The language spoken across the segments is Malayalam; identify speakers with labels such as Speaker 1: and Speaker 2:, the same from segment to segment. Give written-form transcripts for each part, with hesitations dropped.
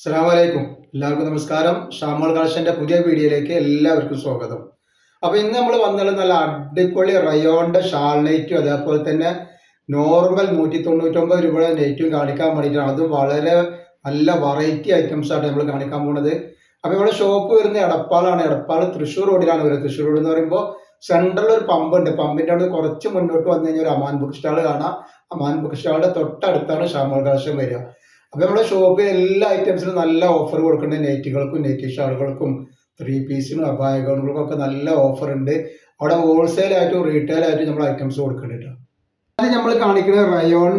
Speaker 1: അസ്സലാമലൈക്കും. എല്ലാവർക്കും നമസ്കാരം. ഷാമോൾ കളക്ഷന്റെ പുതിയ വീഡിയോയിലേക്ക് എല്ലാവർക്കും സ്വാഗതം. അപ്പൊ ഇന്ന് നമ്മൾ വന്നത് നല്ല അടിപൊളി റയോണിന്റെ ഷാൾ നൈറ്റും അതേപോലെ തന്നെ നോർമൽ 199 രൂപയുടെ നൈറ്റും കാണിക്കാൻ വേണ്ടിയിട്ടാണ്. അതും വളരെ നല്ല വെറൈറ്റി ഐറ്റംസ് ആണ് നമ്മൾ കാണിക്കാൻ പോകുന്നത്. അപ്പൊ നമ്മുടെ ഷോപ്പ് വരുന്നത് എടപ്പാളാണ്. എടപ്പാൾ തൃശ്ശൂർ റോഡിലാണ് വരുന്നത്. തൃശ്ശൂർ റോഡ് എന്ന് പറയുമ്പോൾ സെൻട്രലിൽ ഒരു പമ്പ് ഉണ്ട്. പമ്പിന്റെ അവിടെ കുറച്ച് മുന്നോട്ട് വന്നു കഴിഞ്ഞാൽ ഒരു അമാൻ ബുക്ക് സ്റ്റാൾ കാണാം. അമാൻ ബുക്ക് സ്റ്റാളിന്റെ തൊട്ടടുത്താണ് ഷാമോൾ കളക്ഷൻ വരിക. അപ്പൊ നമ്മുടെ ഷോപ്പിൽ എല്ലാ ഐറ്റംസിനും നല്ല ഓഫർ കൊടുക്കുന്നുണ്ട്. നൈറ്റുകൾക്കും നൈറ്റി ഷാളുകൾക്കും 3 പീസിനും അബായ ഗൗണുകൾക്കും ഒക്കെ നല്ല ഓഫർ ഉണ്ട്. അവിടെ ഹോൾസെയിൽ ആയിട്ടും റീറ്റെയിൽ ആയിട്ടും നമ്മൾ ഐറ്റംസ് കൊടുക്കുന്നുണ്ട്. അത് നമ്മൾ കാണിക്കുന്നത് റയോൺ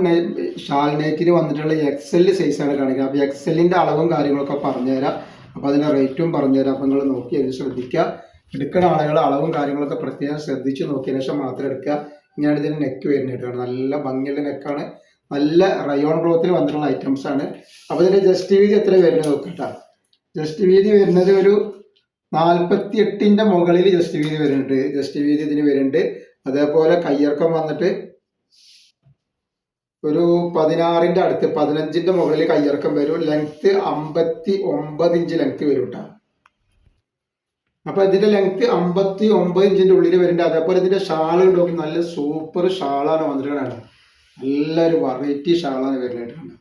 Speaker 1: ഷാൾ നൈറ്റിന് വന്നിട്ടുള്ള എക്സൽ സൈസാണ് കാണിക്കുന്നത്. അപ്പോൾ എക്സലിന്റെ അളവും കാര്യങ്ങളൊക്കെ പറഞ്ഞുതരാം. അപ്പോൾ അതിന്റെ റേറ്റും പറഞ്ഞുതരാം. അപ്പോൾ നിങ്ങൾ നോക്കി അത് ശ്രദ്ധിക്കുക. എടുക്കുന്ന ആളുകൾ അളവും കാര്യങ്ങളൊക്കെ പ്രത്യേകം ശ്രദ്ധിച്ച് നോക്കിയതിനു ശേഷം മാത്രം എടുക്കുക. ഇങ്ങനെയാണ് ഇതിന് നെക്ക് വരുന്നത്. നല്ല ഭംഗിയുള്ള നെക്കാണ്. നല്ല റയോൺ ക്ലോത്തിൽ വന്നിട്ടുള്ള ഐറ്റംസ് ആണ്. അപ്പോൾ ഇതിന്റെ ജസ്റ്റ് വീതി എത്ര വരുന്നത് നോക്കട്ടെ. ജസ്റ്റ് വീതി വരുന്നത് ഒരു 48ന്റെ മുകളിൽ ജസ്റ്റ് വീതി വരുന്നുണ്ട്. ജസ്റ്റ് വീതി ഇതിന് വരുന്നുണ്ട്. അതേപോലെ കയ്യിറക്കം വന്നിട്ട് ഒരു 16ന്റെ അടുത്ത് 15ന്റെ മുകളിൽ കയ്യിറക്കം വരും. ലെങ്ത് 59 ഇഞ്ച് ലെങ്ത് വരും കേട്ടോ. അപ്പൊ ഇതിന്റെ ലെങ്ത് 59 ഇഞ്ചിന്റെ ഉള്ളിൽ വരുന്നുണ്ട്. അതേപോലെ ഇതിന്റെ ഷാൾ നോക്കി നല്ല സൂപ്പർ ഷാളാണ് വന്നിട്ടുള്ളത്. നല്ലൊരു വെറൈറ്റി ഷാളാണ് വരുന്നത്.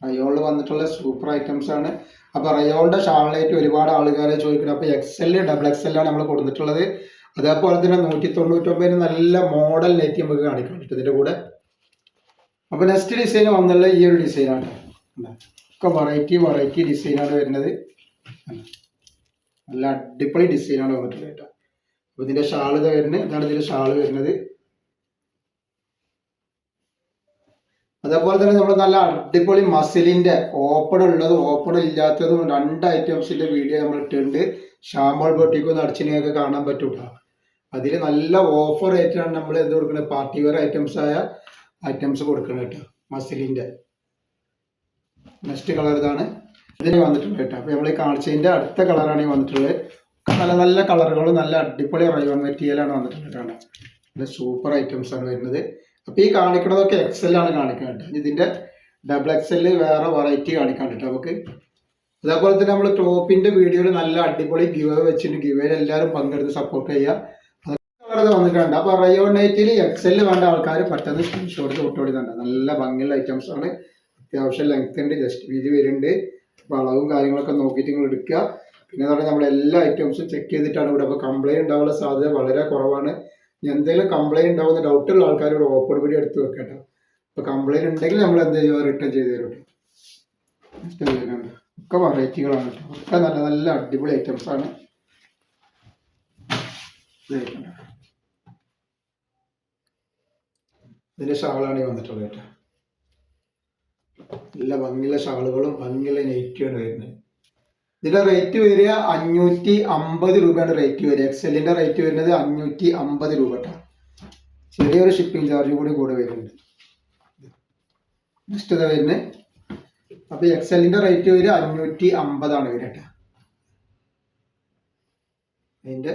Speaker 1: റയോണിൽ വന്നിട്ടുള്ള സൂപ്പർ ഐറ്റംസ് ആണ്. അപ്പൊ റയോണിന്റെ ഷാളിനായിട്ട് ഒരുപാട് ആൾക്കാരെ ചോദിക്കുന്നത്. അപ്പൊ XL ഡബിൾ XL ആണ് നമ്മൾ കൊടുത്തിട്ടുള്ളത്. അതേപോലെ തന്നെ 199 നല്ല മോഡൽ നെറ്റ് നമുക്ക് കാണിക്കാൻ പറ്റും ഇതിന്റെ കൂടെ. അപ്പൊ നെക്സ്റ്റ് ഡിസൈൻ വന്നുള്ള ഈ ഒരു ഡിസൈനാണ്. ഒക്കെ വെറൈറ്റി ഡിസൈനാണ് വരുന്നത്. നല്ല അടിപൊളി ഡിസൈനാണ് വന്നിട്ടുള്ളത് കേട്ടോ. അപ്പൊ ഇതിന്റെ ഷാൾ ഇത് വരുന്നത് ഇതാണ്. ഇതിന്റെ ഷാൾ വരുന്നത്. അതേപോലെ തന്നെ നമ്മൾ നല്ല അടിപൊളി മസിലിന്റെ ഓപ്പൺ ഉള്ളതും ഓപ്പൺ ഇല്ലാത്തതും 2 ഐറ്റംസിന്റെ വീഡിയോ നമ്മൾ ഇട്ടിട്ടുണ്ട്. ഷാമോൾ ബൊട്ടിക്കൊന്ന് അടിച്ചിനെയൊക്കെ കാണാൻ പറ്റും. അതിൽ നല്ല ഓഫർ ആയിട്ടാണ് നമ്മൾ എന്ത് കൊടുക്കുന്നത്, പാർട്ടി വെയർ ഐറ്റംസ് ആയ ഐറ്റംസ് കൊടുക്കുന്നത് കേട്ടോ. മസിലിന്റെ നെക്സ്റ്റ് കളർ ഇതാണ്. ഇതിന് വന്നിട്ടുണ്ട് കേട്ടോ. അപ്പൊ നമ്മൾ ഈ കാണിച്ചതിന്റെ അടുത്ത കളറാണ് ഈ വന്നിട്ടുള്ളത്. നല്ല നല്ല കളറുകളും നല്ല അടിപൊളി റയോൺ മെറ്റീരിയലാണ് വന്നിട്ടുള്ളത് കേട്ടോ. നല്ല സൂപ്പർ ഐറ്റംസ് ആണ് വരുന്നത്. അപ്പൊ ഈ കാണിക്കണതൊക്കെ XL ആണ് കാണിക്കുന്നത്. ഇതിന്റെ ഡബിൾ XL വേറെ വെറൈറ്റി കാണിക്കാൻ കേട്ടോ നമുക്ക്. അതേപോലെ തന്നെ നമ്മൾ ടോപ്പിന്റെ വീഡിയോയിൽ നല്ല അടിപൊളി ഗിവ് വെച്ചിട്ട് ഗിവ് എല്ലാവരും പങ്കെടുത്ത് സപ്പോർട്ട് ചെയ്യുക. അതൊക്കെ വന്നിട്ടുണ്ട്. അപ്പൊ റയോൺ നൈറ്റിൽ XL വേണ്ട ആൾക്കാർ പെട്ടെന്ന് സ്ക്രീൻഷോട്ട് തൊട്ടോടി തന്നെ. നല്ല ഭംഗിയുള്ള ഐറ്റംസ് ആണ്. അത്യാവശ്യം ലെങ്ത് ഉണ്ട്. ജസ്റ്റ് വീതി വരുന്നുണ്ട്. അപ്പൊ അളവും കാര്യങ്ങളൊക്കെ നോക്കിയിട്ട് നിങ്ങൾ എടുക്കുക. പിന്നെ പറഞ്ഞാൽ നമ്മൾ എല്ലാ ഐറ്റംസും ചെക്ക് ചെയ്തിട്ടാണ് ഇവിടെ. അപ്പൊ കംപ്ലൈന്റ് ഉണ്ടാവാനുള്ള സാധ്യത വളരെ കുറവാണ്. എന്തെങ്കിലും കംപ്ലൈന്റ് ഉണ്ടാവുന്ന ഡൗട്ടുള്ള ആൾക്കാരോട് ഓപ്പൺ വീഡിയോ എടുത്ത് വെക്കട്ടോ. അപ്പൊ കംപ്ലൈന്റ് ഉണ്ടെങ്കിൽ നമ്മൾ എന്ത് ചെയ്യുക, റിട്ടേൺ ചെയ്ത് തരും. ഒക്കെ വെറൈറ്റികളാണ് കേട്ടോ. ഒക്കെ നല്ല നല്ല അടിപൊളി ഐറ്റംസ് ആണ്. ഇതിന്റെ ഷാളാണ് വന്നിട്ടുള്ളത് കേട്ടോ. നല്ല ഭംഗിയുള്ള ഷാളുകളും ഭംഗിയുള്ള നെറ്റുമാണ് വരുന്നത്. ഇതിന്റെ റേറ്റ് വരിക 550 രൂപയാണ് റേറ്റ് വരിക. XLന്റെ റേറ്റ് വരുന്നത് 550 രൂപ കേട്ടോ. ചെറിയൊരു ഷിപ്പിംഗ് ചാർജ് കൂടെ വരുന്നുണ്ട്. നെക്സ്റ്റ് ഇതാ വരുന്നത്. അപ്പൊ XLന്റെ റേറ്റ് വരിക 550 ആണ് വരിക കേട്ടോ. അതിന്റെ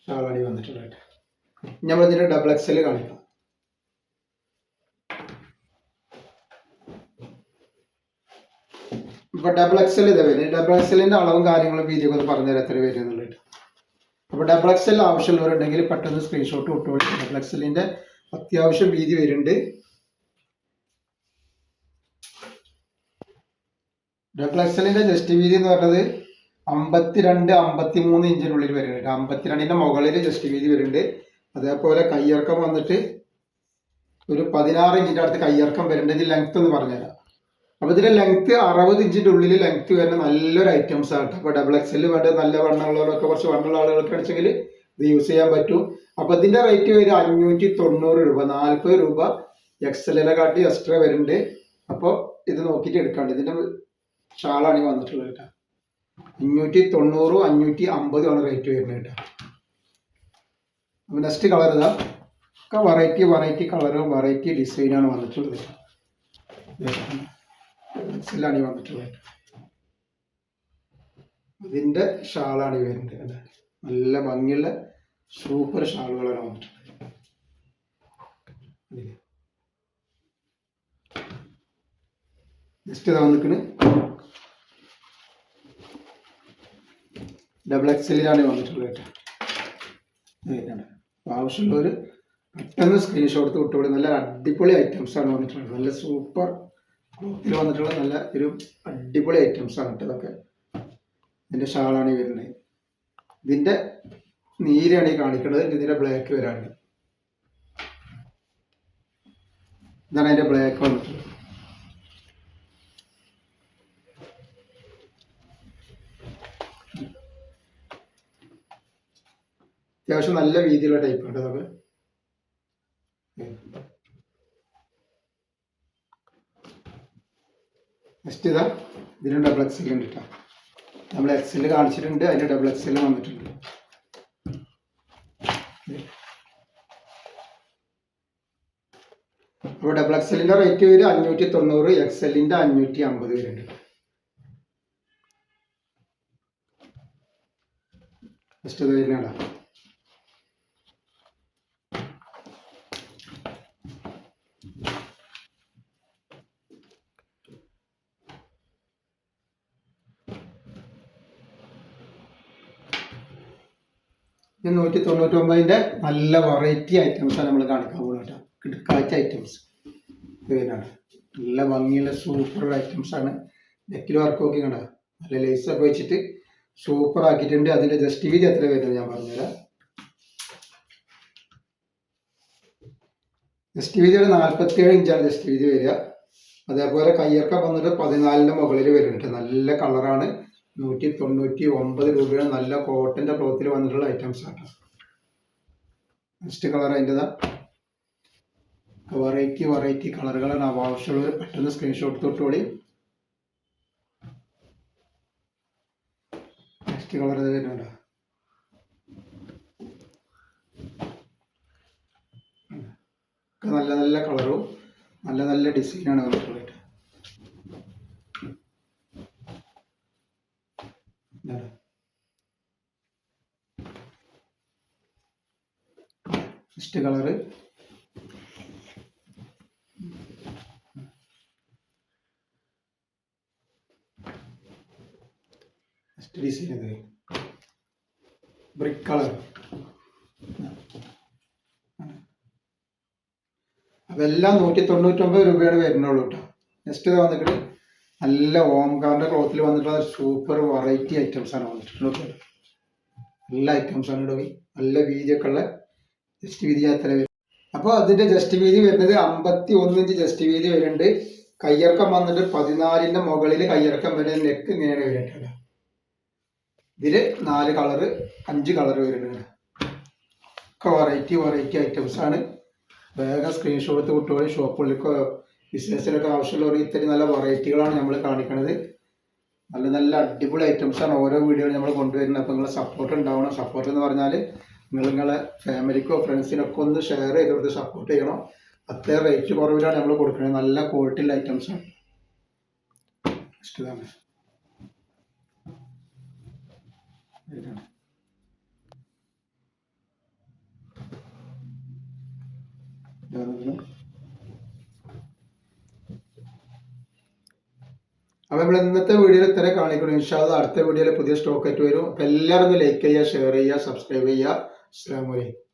Speaker 1: ഷാളാണി വന്നിട്ടുള്ളത് കേട്ടോ. നമ്മൾ ഇതിന്റെ ഡബിൾ XL കാണിക്കാം. ഇപ്പൊ ഡബിൾ XL ഇതാ വരുന്നത്. ഡബിൾ XLന്റെ അളവും കാര്യങ്ങളും വീതിയൊക്കെ ഒന്ന് പറഞ്ഞുതരാം എത്ര വരും എന്നുള്ളത്. അപ്പൊ ഡബിൾ XL ആവശ്യമുള്ളവരുണ്ടെങ്കിൽ പെട്ടെന്ന് സ്ക്രീൻഷോട്ട് വിട്ടോളൂ. ഡബിൾ XLന്റെ അത്യാവശ്യം വീതി വരുന്നുണ്ട്. ഡബിൾ XLന്റെ ജസ്റ്റ് വീതി എന്ന് പറഞ്ഞത് 52-53 ഇഞ്ചിനുള്ളിൽ വരുന്നുണ്ട്. 52ന്റെ മുകളിൽ ജസ്റ്റ് വീതി വരുന്നുണ്ട്. അതേപോലെ കയ്യിറക്കം വന്നിട്ട് ഒരു 16 ഇഞ്ചിന്റെ അടുത്ത് കയ്യിറക്കം വരുന്നുണ്ട്. ഇതിന്റെ ലെങ്ത് ഒന്ന് പറഞ്ഞുതരാം. അപ്പൊ ഇതിന്റെ ലെങ്ത് 60 ഇഞ്ചിന്റെ ഉള്ളിൽ ലെങ്ത് വരുന്ന നല്ലൊരു ഐറ്റംസ് ആണ്. അപ്പൊ ഡബിൾ XL വേണ്ട നല്ല വണ്ണമുള്ളവരൊക്കെ കുറച്ച് വണ്ണുള്ള ആളുകൾക്ക് വെച്ചെങ്കിൽ ഇത് യൂസ് ചെയ്യാൻ പറ്റും. അപ്പൊ ഇതിന്റെ റേറ്റ് വരും 590 രൂപ. 40 രൂപ XLനെ കാട്ടി എക്സ്ട്രാ വരുന്നുണ്ട്. അപ്പോൾ ഇത് നോക്കിയിട്ട് എടുക്കാണ്ട്. ഇതിന്റെ ഷാളാണ് വന്നിട്ടുള്ളത് കേട്ടോ. 590 550 ആണ് റേറ്റ് വരുന്നത് കേട്ടോ. അപ്പൊ നെക്സ്റ്റ് കളർ ഇതാ. ഒക്കെ വെറൈറ്റി കളറും വെറൈറ്റി ഡിസൈനാണ് വന്നിട്ടുള്ളത്. ാണ് വന്നിട്ടുള്ളത്. ഇതിന്റെ ഷാളാണ് വരുന്നത്. നല്ല ഭംഗിയുള്ള സൂപ്പർ ഷാളുകളാണ് വന്നിട്ടുള്ളത്. ജസ്റ്റ് ഇതാ വന്നിക്കണ്. ഡബിൾ എക്സലിലാണ് വന്നിട്ടുള്ളത് കേട്ടോ. വരുന്നുണ്ട്. ആവശ്യമുള്ളവർ പെട്ടെന്ന് സ്ക്രീൻഷോട്ട് വിട്ടുകൂടി. നല്ല അടിപൊളി ഐറ്റംസ് ആണ് വന്നിട്ടുള്ളത്. നല്ല സൂപ്പർ ക്ലോത്തിൽ വന്നിട്ടുള്ള നല്ല ഒരു അടിപൊളി ഐറ്റംസ് ആണ് കേട്ടോ. ഇതൊക്കെ ഇതിൻ്റെ ഷാളാണ് ഈ വരുന്നത്. ഇതിൻ്റെ നീരാണ് ഈ കാണിക്കുന്നത്. ഇതിൻ്റെ ബ്ലാക്ക് വരാണ്ട്. ഇതാണ് അതിൻ്റെ ബ്ലാക്ക് വന്നിട്ടുള്ളത്. അത്യാവശ്യം നല്ല വീതിയുള്ള ടൈപ്പ് ഉണ്ട് അതൊക്കെ. നെക്സ്റ്റ് ഇതാ ഇതിന് ഡബിൾ എക്സൽ ഉണ്ട് കേട്ടോ. നമ്മൾ എക്സൽ കാണിച്ചിട്ടുണ്ട്, അതിന് ഡബിൾ എക്സൽ വന്നിട്ടുണ്ട്. അപ്പോൾ ഡബിൾ എക്സലിൻ്റെ റേറ്റ് വരും 590, എക്സലിൻ്റെ 550 വരുന്നുണ്ട്. നെക്സ്റ്റ് ഇത് വരുന്നതാണ്. ഇത് 199ൻ്റെ നല്ല വെറൈറ്റി ഐറ്റംസാണ് നമ്മൾ കാണിക്കാൻ പോകുന്നത് കേട്ടോ. കിടക്കാച്ച ഐറ്റംസ് വരുന്നതാണ്. നല്ല ഭംഗിയുള്ള സൂപ്പർ ഐറ്റംസാണ്. നെക്കിൽ വർക്ക് നോക്കി കണ്ട നല്ല ലേസൊക്കെ വെച്ചിട്ട് സൂപ്പർ ആക്കിയിട്ടുണ്ട്. അതിൻ്റെ ജസ്റ്റ് വീതി എത്ര വരുന്നത് ഞാൻ പറഞ്ഞുതരാം. ജസ്റ്റ് വീതി ഒരു 47 ഇഞ്ചാണ് ജസ്റ്റ് വീതി വരിക. അതേപോലെ കയ്യിറക്കം വന്നിട്ട് 14ൻ്റെ മുകളിൽ വരുന്നുണ്ട്. നല്ല കളറാണ്. 199 രൂപയാണ്. നല്ല കോട്ടൻ്റെ ക്ലോത്തിൽ വന്നിട്ടുള്ള ഐറ്റംസ് ആണ്. നെക്സ്റ്റ് കളർ അതിൻ്റെതാ. വെറൈറ്റി കളറുകളാണ്. ആവശ്യമുള്ളവർ പെട്ടെന്ന് സ്ക്രീൻഷോട്ട് തൊട്ടോളി. നെക്സ്റ്റ് കളർ വരുന്നുണ്ടോ. നല്ല നല്ല കളറും നല്ല നല്ല ഡിസൈനാണ് വന്നിട്ടുള്ളത്. നെക്സ്റ്റ് കളറ് നെക്സ്റ്റ് ഡിസൈൻ ഇത് ബ്രിക്ക് കളർ. അതെല്ലാം 199 രൂപയാണ് വരുന്നുള്ളൂ കേട്ടോ. നെക്സ്റ്റ് വന്നിട്ട് നല്ല ഓംകാറിൻ്റെ ക്ലോത്തിൽ വന്നിട്ടുള്ള സൂപ്പർ വെറൈറ്റി ഐറ്റംസ് ആണ് വന്നിട്ടുള്ളത്. നല്ല ഐറ്റംസ് ആണ് ഇടവി. നല്ല വീതിയൊക്കെ ഉള്ള ജസ്റ്റ് വീതി അത്ര വരും. അപ്പോൾ അതിൻ്റെ ജസ്റ്റ് വീതി വരുന്നത് 51 ഇഞ്ച് ജസ്റ്റ് വീതി വരുന്നുണ്ട്. കയ്യിറക്കം വന്നിട്ട് 14ൻ്റെ മുകളിൽ കയ്യിറക്കം വരുന്നത്. നെക്ക് ഇങ്ങനെയാണ് വരുന്നത്. ഇതിൽ 4 കളറ് 5 കളറ് വരുന്നുണ്ട്. ഒക്കെ വെറൈറ്റി ഐറ്റംസ് ആണ്. വേഗം സ്ക്രീൻഷോട്ട് വിട്ടുപോയി. ഷോപ്പുകളിലേക്കോ ബിസിനസ്സിലൊക്കെ ആവശ്യമുള്ളവർ ഇത്രയും നല്ല വെറൈറ്റികളാണ് നമ്മൾ കാണിക്കുന്നത്. നല്ല നല്ല അടിപൊളി ഐറ്റംസാണ് ഓരോ വീഡിയോയിൽ നമ്മൾ കൊണ്ടുവരുന്നത്. അപ്പോൾ നിങ്ങളെ സപ്പോർട്ട് ഉണ്ടാവണം. സപ്പോർട്ട് എന്ന് പറഞ്ഞാൽ നിങ്ങളെ ഫാമിലിക്കോ ഫ്രണ്ട്സിനൊക്കെ ഒന്ന് ഷെയർ ചെയ്ത് കൊടുത്ത് സപ്പോർട്ട് ചെയ്യണം. അത്രയും റേറ്റ് കുറവിലാണ് നമ്മൾ കൊടുക്കുന്നത്. നല്ല ക്വാളിറ്റിയുള്ള ഐറ്റംസാണ്. ഇഷ്ടമാണ്. അപ്പോൾ നമ്മൾ ഇന്നത്തെ വീഡിയോയിൽ ഇത്ര കാണിക്കണം. ഇൻഷാ അല്ലാഹ് അടുത്ത വീഡിയോയിൽ പുതിയ സ്റ്റോക്ക് ആയിട്ട് വരും. അപ്പോൾ എല്ലാവരും ഒന്ന് ലൈക്ക് ചെയ്യുക, ഷെയർ ചെയ്യുക, സബ്സ്ക്രൈബ് ചെയ്യുക. അസ്സലാമു അലൈക്കും.